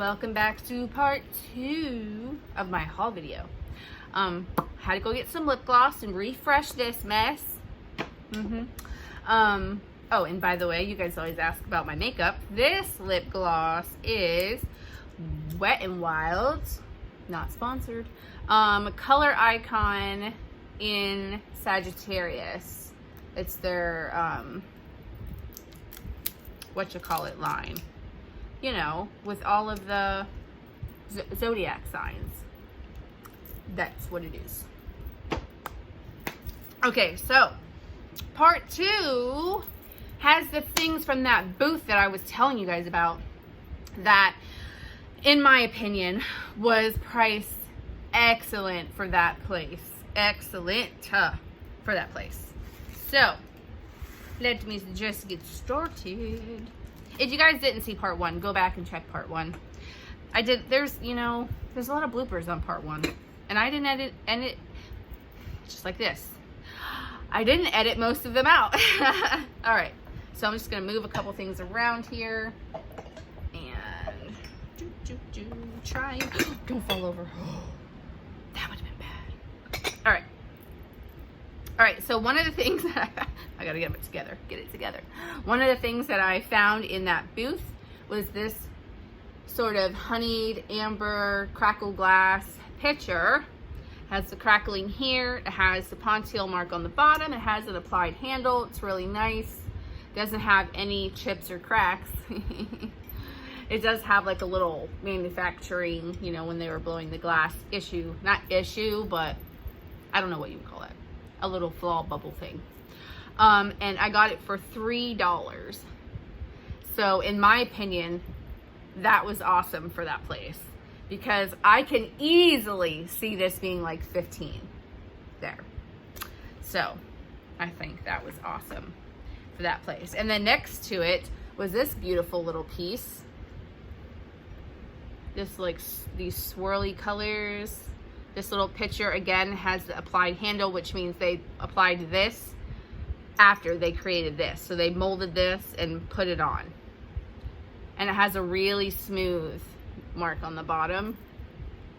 welcome back to part 2 of my haul video. Had to go get some lip gloss and refresh this mess. Oh, and by the way, you guys always ask about my makeup. This lip gloss is Wet n Wild, not sponsored. Color Icon in Sagittarius. It's their whatchamacallit line. You know, with all of the zodiac signs. That's what it is. Okay, so part 2 has the things from that booth that I was telling you guys about that, in my opinion, was priced excellent for that place. Excellent for that place. So, let me just get started. If you guys didn't see part 1, go back and check part 1. I did, there's a lot of bloopers on part 1. And I didn't edit just like this. I didn't edit most of them out. Alright, so I'm just going to move a couple things around here. And try. Don't fall over. That would have been bad. Alright. Alright, so one of the things that I gotta get it together. One of the things that I found in that booth was this sort of honeyed amber crackle glass pitcher. Has the crackling here, it has the pontile mark on the bottom, it has an applied handle, it's really nice. Doesn't have any chips or cracks. It does have like a little manufacturing, when they were blowing the glass issue, not issue, but I don't know what you would call it. A little flaw bubble thing. And I got it for $3. So in my opinion, that was awesome for that place, because I can easily see this being like 15 there. So I think that was awesome for that place. And then next to it was this beautiful little piece. This like these swirly colors. This little pitcher again has the applied handle, which means they applied this after they created this. So they molded this and put it on. And it has a really smooth mark on the bottom.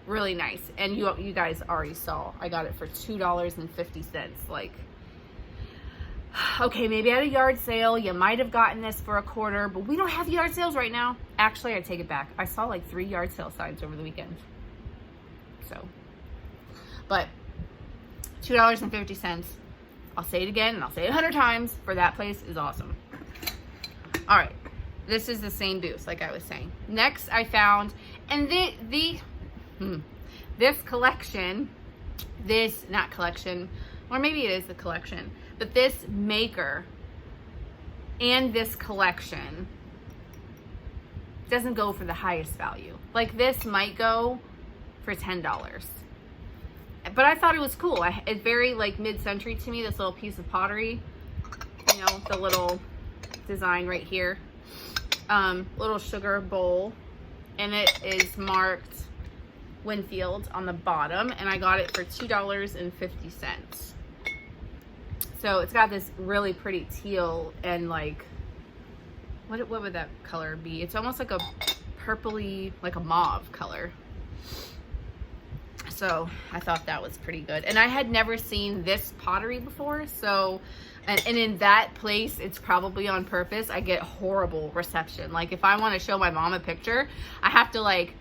Really nice. And you guys already saw. I got it for $2.50. Like, okay, maybe at a yard sale, you might have gotten this for $1, but we don't have yard sales right now. Actually, I take it back. I saw like 3 yard sale signs over the weekend. So, but $2.50. I'll say it again, and I'll say it 100 times, for that place is awesome. All right, this is the same booth, like I was saying. Next, I found, and this collection, not collection, or maybe it is the collection, but this maker and this collection doesn't go for the highest value. Like this might go for $10. But I thought it was cool. It's very like mid-century to me, this little piece of pottery. The little design right here. Little sugar bowl. And it is marked Winfield on the bottom. And I got it for $2.50. So it's got this really pretty teal and like, what would that color be? It's almost like a purpley, like a mauve color. So I thought that was pretty good. And I had never seen this pottery before. So, and in that place, it's probably on purpose. I get horrible reception. Like if I want to show my mom a picture, I have to like,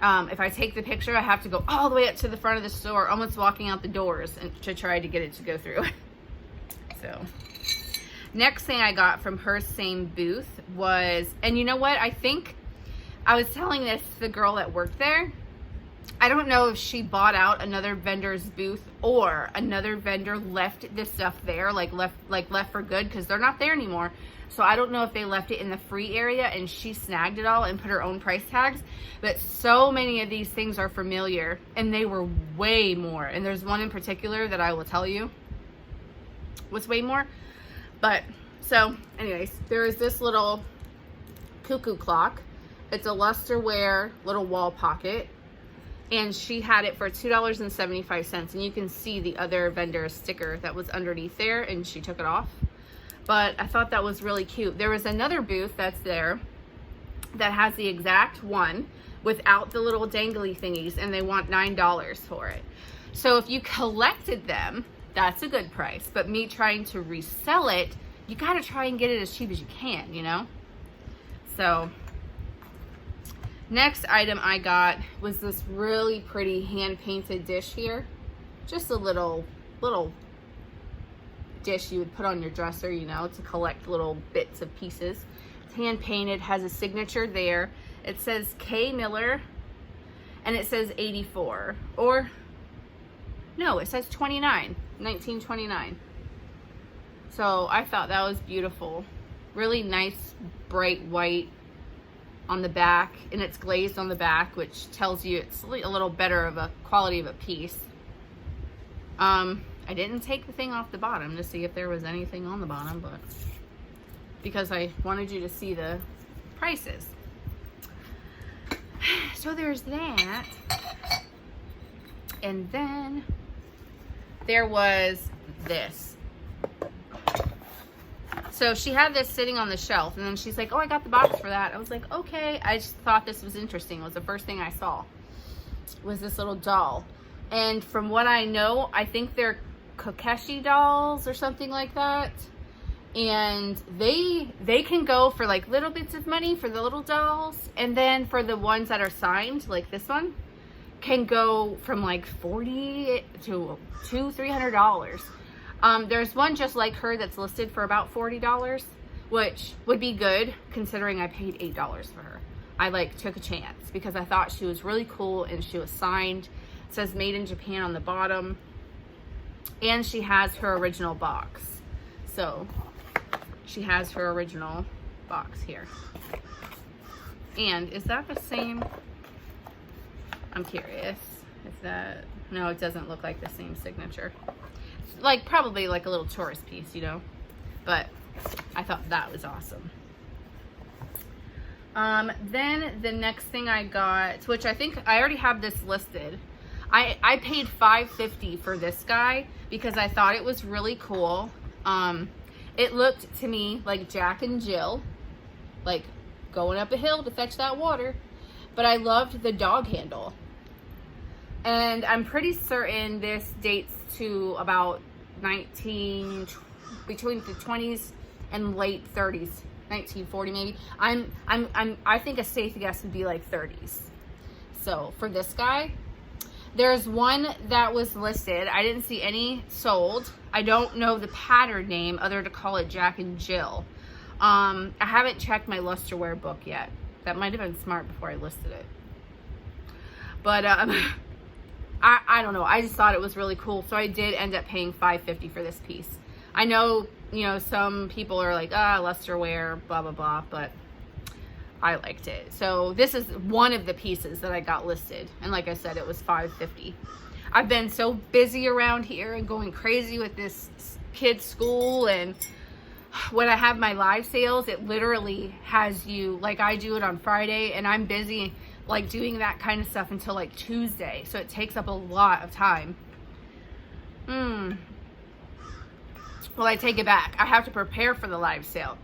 if I take the picture, I have to go all the way up to the front of the store, almost walking out the doors to try to get it to go through. So next thing I got from her same booth was, and you know what? I think I was telling this to the girl that worked there. I don't know if she bought out another vendor's booth or another vendor left this stuff there, like left for good, because they're not there anymore. So I don't know if they left it in the free area and she snagged it all and put her own price tags. But so many of these things are familiar, and they were way more. And there's one in particular that I will tell you was way more. But so anyways, there is this little cuckoo clock. It's a lusterware little wall pocket. And she had it for $2.75. And you can see the other vendor's sticker that was underneath there, and she took it off. But I thought that was really cute. There was another booth that's there that has the exact one without the little dangly thingies, and they want $9 for it. So if you collected them, that's a good price. But me trying to resell it, you gotta try and get it as cheap as you can, you know? So next item I got was this really pretty hand-painted dish here. Just a little dish you would put on your dresser, you know, to collect little bits of pieces. It's hand-painted, has a signature there. It says K. Miller, and it says 84. Or, no, it says 29, 1929. So I thought that was beautiful. Really nice, bright white on the back, and it's glazed on the back, which tells you it's a little better of a quality of a piece. I didn't take the thing off the bottom to see if there was anything on the bottom, but because I wanted you to see the prices. So there's that. And then there was this. So she had this sitting on the shelf, and then she's like, oh, I got the box for that. I was like, okay. I just thought this was interesting. It was the first thing I saw, was this little doll. And from what I know, I think they're Kokeshi dolls or something like that. And they can go for like little bits of money for the little dolls. And then for the ones that are signed, like this one, can go from like $40 to $300. There's one just like her that's listed for about $40, which would be good considering I paid $8 for her. I like took a chance because I thought she was really cool, and she was signed. It says made in Japan on the bottom, and she has her original box. So she has her original box here. And is that the same? I'm curious. Is that, no, it doesn't look like the same signature. It's like probably like a little tourist piece, you know, but I thought that was awesome. Then the next thing I got, which I think I already have this listed. I paid $5.50 for this guy because I thought it was really cool. It looked to me like Jack and Jill, like going up a hill to fetch that water. But I loved the dog handle. And I'm pretty certain this dates to about between the 20s and late 30s, 1940 maybe. I think a safe guess would be like 30s. So for this guy, there's one that was listed. I didn't see any sold. I don't know the pattern name other to call it Jack and Jill. I haven't checked my lusterware book yet. That might have been smart before I listed it. But I don't know. I just thought it was really cool. So I did end up paying $5.50 for this piece. I know, you know, some people are like, lusterware, blah, blah, blah. But I liked it. So this is one of the pieces that I got listed. And like I said, it was $5.50. I've been so busy around here and going crazy with this kid's school. And when I have my live sales, it literally has you, like I do it on Friday, and I'm busy like doing that kind of stuff until like Tuesday. So it takes up a lot of time. Well, I take it back. I have to prepare for the live sale.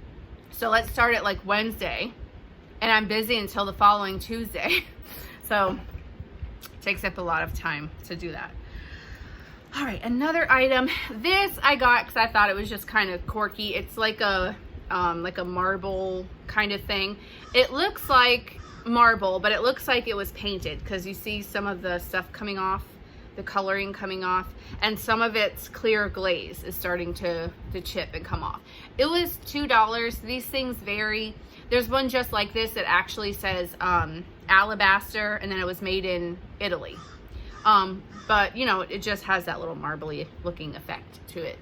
So let's start it like Wednesday, and I'm busy until the following Tuesday. So it takes up a lot of time to do that. All right, another item. This I got because I thought it was just kind of quirky. It's like a marble kind of thing. It looks like marble, but it looks like it was painted because you see some of the stuff coming off, the coloring coming off, and some of its clear glaze is starting to chip and come off. It was $2. These things vary. There's one just like this that actually says alabaster, and then it was made in Italy. But you know, it just has that little marbly looking effect to it.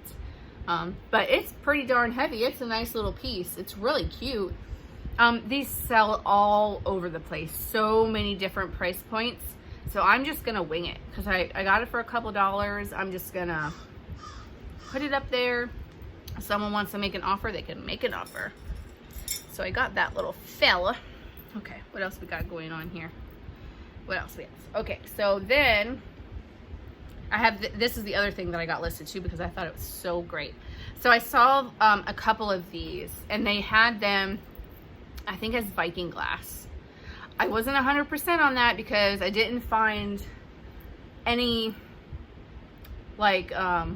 But it's pretty darn heavy. It's a nice little piece. It's really cute. These sell all over the place. So many different price points. So I'm just gonna wing it because I got it for a couple dollars. I'm just gonna put it up there. If someone wants to make an offer, they can make an offer. So I got that little fella. Okay, what else we got going on here? What else we have? Okay, so then I have, this is the other thing that I got listed too because I thought it was so great. So I saw a couple of these, and they had them, I think, as Viking glass. I wasn't 100% on that because I didn't find any like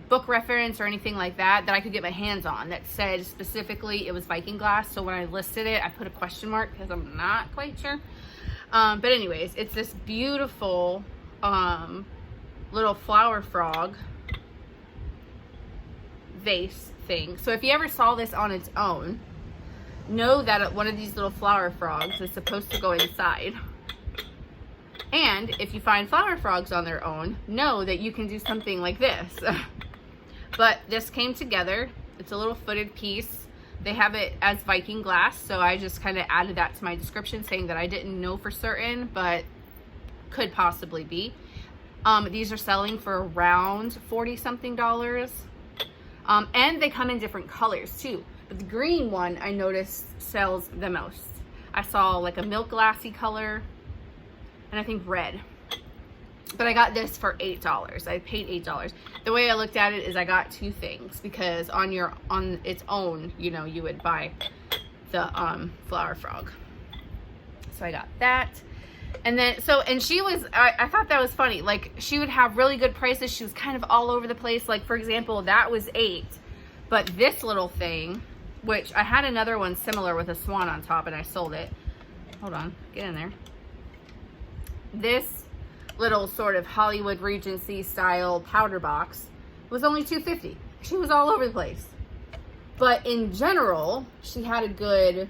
book reference or anything like that I could get my hands on that said specifically it was Viking glass. So when I listed it, I put a question mark because I'm not quite sure. But anyways, it's this beautiful little flower frog vase thing. So if you ever saw this on its own, know that one of these little flower frogs is supposed to go inside. And if you find flower frogs on their own, know that you can do something like this. But this came together. It's a little footed piece. They have it as Viking glass, so I just kind of added that to my description, saying that I didn't know for certain, but could possibly be. These are selling for around $40-something. And they come in different colors too. But the green one I noticed sells the most. I saw like a milk glassy color, and I think red. But I got this for $8. I paid $8. The way I looked at it is I got two things, because on its own, you know, you would buy the flower frog. So I got that. And then and she was, I thought that was funny. Like, she would have really good prices. She was kind of all over the place. Like, for example, that was $8. But this little thing, which I had another one similar with a swan on top and I sold it. Hold on, get in there. This little sort of Hollywood Regency style powder box was only $2.50. She was all over the place. But in general, she had a good,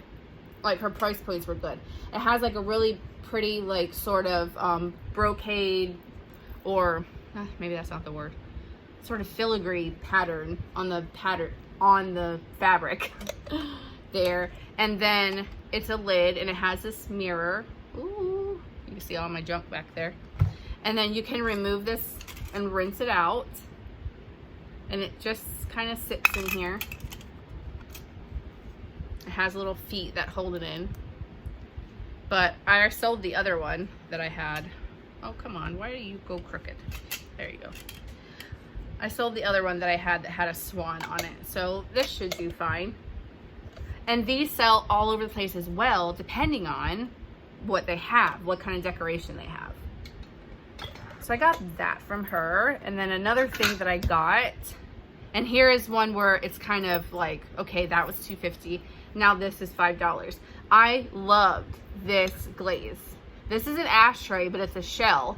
like, her price points were good. It has like a really pretty, like, sort of brocade, or maybe that's not the word, sort of filigree pattern on the fabric there. And then it's a lid, and it has this mirror. Ooh, you can see all my junk back there. And then you can remove this and rinse it out, and it just kind of sits in here. It has little feet that hold it in. But I sold the other one that I had. Oh, come on, why do you go crooked? There you go. I sold the other one that I had that had a swan on it. So this should do fine. And these sell all over the place as well, depending on what they have, what kind of decoration they have. So I got that from her. And then another thing that I got, and here is one where it's kind of like, okay, that was $2.50. Now this is $5. I loved this glaze. This is an ashtray, but it's a shell.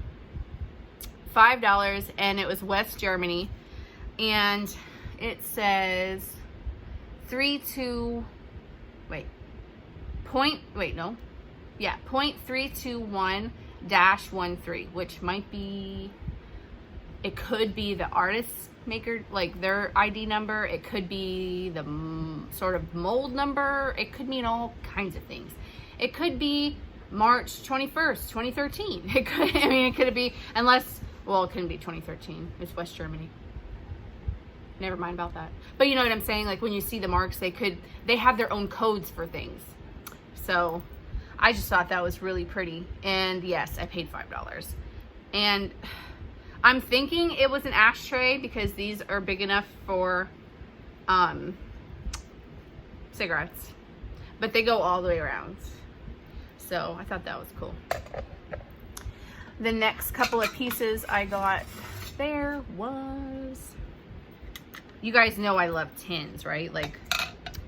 $5, and it was West Germany. And it says 0.321-13, which might be, it could be the artist maker, like their ID number. It could be the sort of mold number. It could mean all kinds of things. It could be March 21st, 2013. It could, I mean, it could be, unless, well, it couldn't be 2013. It's West Germany. Never mind about that. But you know what I'm saying? Like, when you see the marks, they have their own codes for things. So I just thought that was really pretty. And yes, I paid $5. And I'm thinking it was an ashtray because these are big enough for cigarettes. But they go all the way around. So I thought that was cool. The next couple of pieces I got there was, you guys know I love tins, right? Like,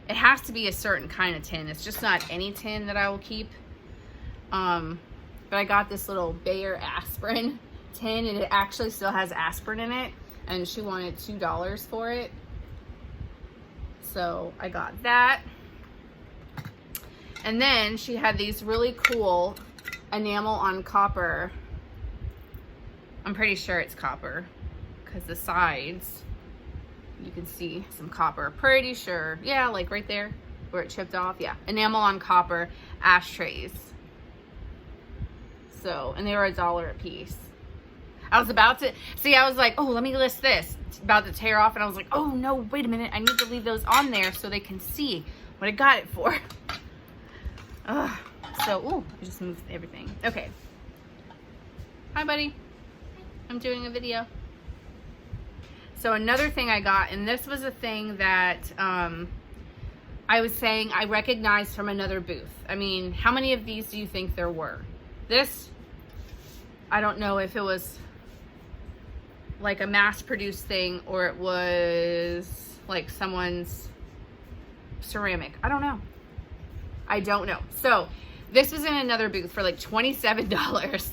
it has to be a certain kind of tin. It's just not any tin that I will keep. But I got this little Bayer aspirin tin, and it actually still has aspirin in it, and she wanted $2 for it. So I got that. And then she had these really cool enamel on copper. I'm pretty sure it's copper because the sides, you can see some copper. Pretty sure. Yeah, like right there where it chipped off. Yeah, enamel on copper ashtrays. So, and they were $1 a piece. I was about to, see, I was like, oh, let me list this. It's about to tear off, and I was like, oh no, wait a minute. I need to leave those on there so they can see what I got it for. So, ooh, I just moved everything. Okay. Hi, buddy. I'm doing a video. So another thing I got, and this was a thing that I was saying I recognized from another booth. I mean, how many of these do you think there were? This, I don't know if it was like a mass-produced thing or it was like someone's ceramic. I don't know. I don't know. So this was in another booth for like $27.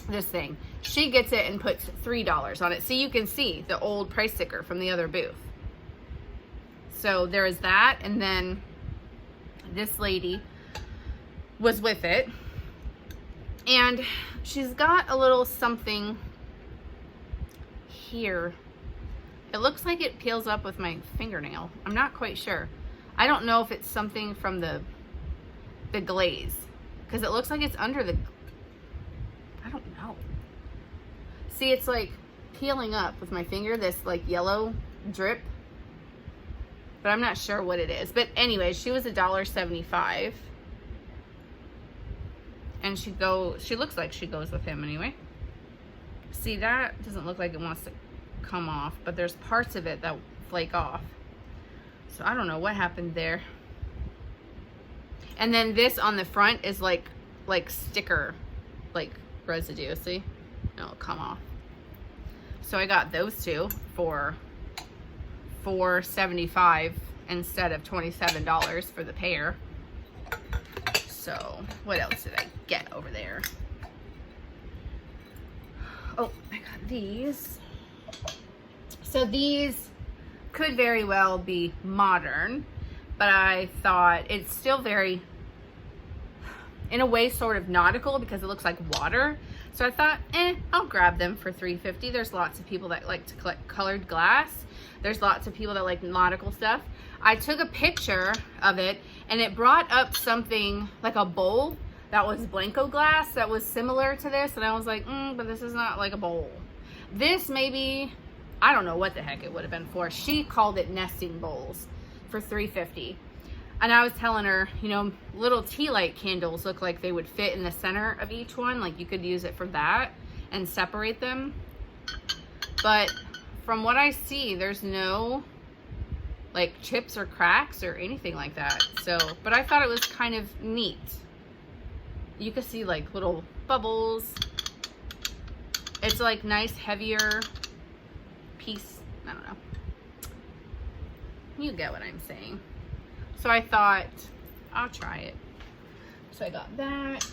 This thing. She gets it and puts $3 on it. So you can see the old price sticker from the other booth. So there is that. And then this lady was with it. And she's got a little something here. It looks like it peels up with my fingernail. I'm not quite sure. I don't know if it's something from the glaze. Because it looks like it's under the... I don't know. See, it's like peeling up with my finger, this like yellow drip. But I'm not sure what it is. But anyway, she was $1.75. And she looks like she goes with him anyway. See, that doesn't look like it wants to come off, but there's parts of it that flake off. So I don't know what happened there. And then this on the front is like sticker, like residue. See? It'll come off. So I got those two for $4.75 instead of $27 for the pair. So what else did I get over there? Oh, I got these. So these could very well be modern, but I thought it's still very, in a way, sort of nautical because it looks like water. So I thought, I'll grab them for $3.50. There's lots of people that like to collect colored glass. There's lots of people that like nautical stuff. I took a picture of it and it brought up something like a bowl that was Blanco glass that was similar to this. And I was like, but this is not like a bowl. This maybe, I don't know what the heck it would have been for. She called it nesting bowls for $3.50. And I was telling her, you know, little tea light candles look like they would fit in the center of each one. Like you could use it for that and separate them. But from what I see, there's no like chips or cracks or anything like that. So, but I thought it was kind of neat. You can see like little bubbles. It's like nice, heavier piece. I don't know. You get what I'm saying. So I thought, I'll try it. So I got that.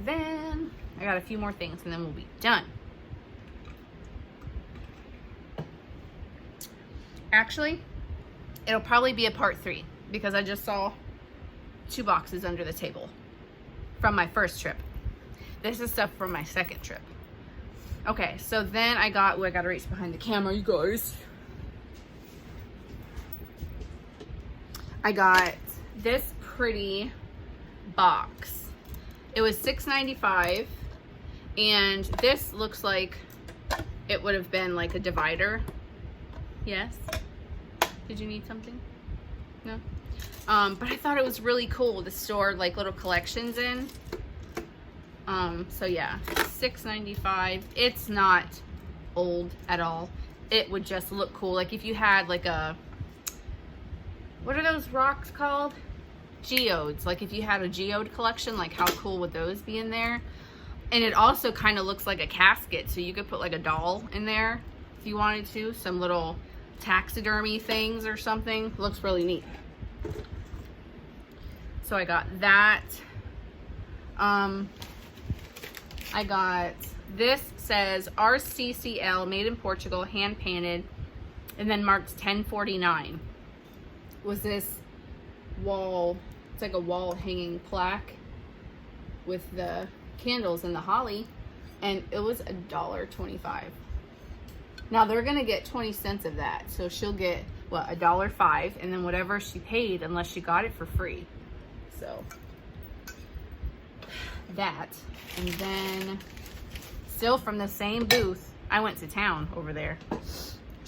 Then I got a few more things and then we'll be done. Actually, it'll probably be a part 3 because I just saw 2 boxes under the table from my first trip. This is stuff from my second trip. Okay, so then I got, I gotta reach behind the camera, you guys. I got this pretty box. It was $6.95 and this looks like it would have been like a divider. Yes? Did you need something? No? But I thought it was really cool to store like little collections in. So yeah, $6.95. It's not old at all. It would just look cool. Like if you had like a, what are those rocks called? Geodes. Like if you had a geode collection, like how cool would those be in there? And it also kind of looks like a casket. So you could put like a doll in there if you wanted to. Some little taxidermy things or something. Looks really neat. So I got that. I got, this says RCCL, made in Portugal, hand painted, and then marked 1049. Was this wall, it's like a wall hanging plaque with the candles and the holly, and it was $1.25. Now they're gonna get 20 cents of that, so she'll get what, $1.05, and then whatever she paid, unless she got it for free. So that, and then still from the same booth, I went to town over there.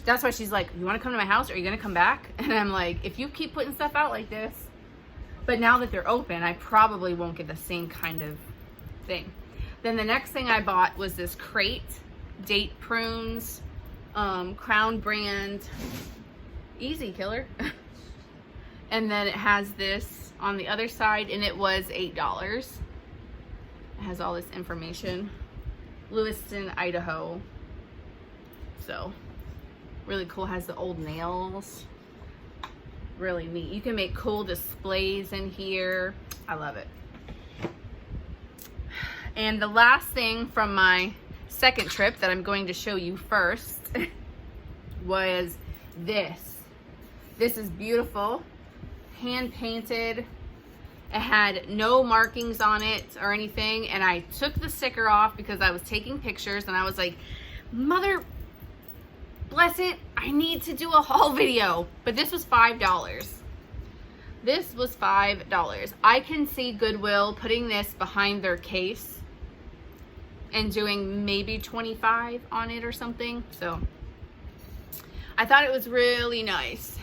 That's why she's like, you want to come to my house? Or are you gonna come back? And I'm like, if you keep putting stuff out like this, but now that they're open, I probably won't get the same kind of thing. Then the next thing I bought was this crate, date prunes, Crown brand, Easy Killer. And then it has this on the other side, and it was $8. It has all this information. Lewiston, Idaho. So really cool. Has the old nails. Really neat. You can make cool displays in here. I love it. And the last thing from my second trip that I'm going to show you first was this. This is beautiful. Hand painted. It had no markings on it or anything, and I took the sticker off because I was taking pictures, and I was like, mother bless it, I need to do a haul video. But this was $5. This was $5. I can see Goodwill putting this behind their case and doing maybe 25 on it or something. So I thought it was really nice.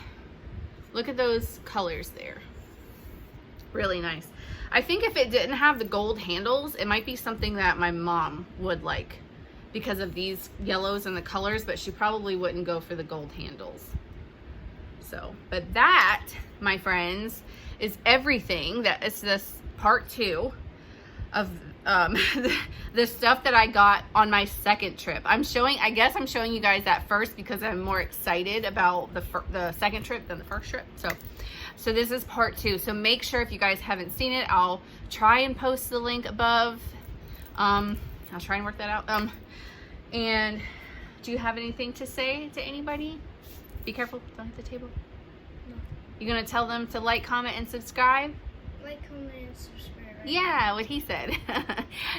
Look at those colors there. Really nice. I think if it didn't have the gold handles, it might be something that my mom would like because of these yellows and the colors, but she probably wouldn't go for the gold handles. So, but that, my friends, is everything. That is this part 2 of the stuff that I got on my second trip. I guess I'm showing you guys that first because I'm more excited about the second trip than the first trip. So this is part 2. So make sure, if you guys haven't seen it, I'll try and post the link above. I'll try and work that out. And do you have anything to say to anybody? Be careful, don't hit the table. No. You're gonna tell them to like, comment, and subscribe? Like, comment, and subscribe. Right? Yeah, what he said.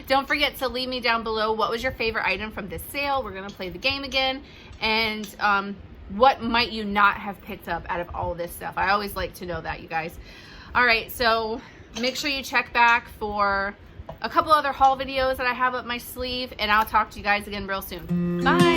Don't forget to leave me down below what was your favorite item from this sale. We're gonna play the game again. And what might you not have picked up out of all this stuff? I always like to know that, you guys. All right, so make sure you check back for a couple other haul videos that I have up my sleeve, and I'll talk to you guys again real soon. Bye.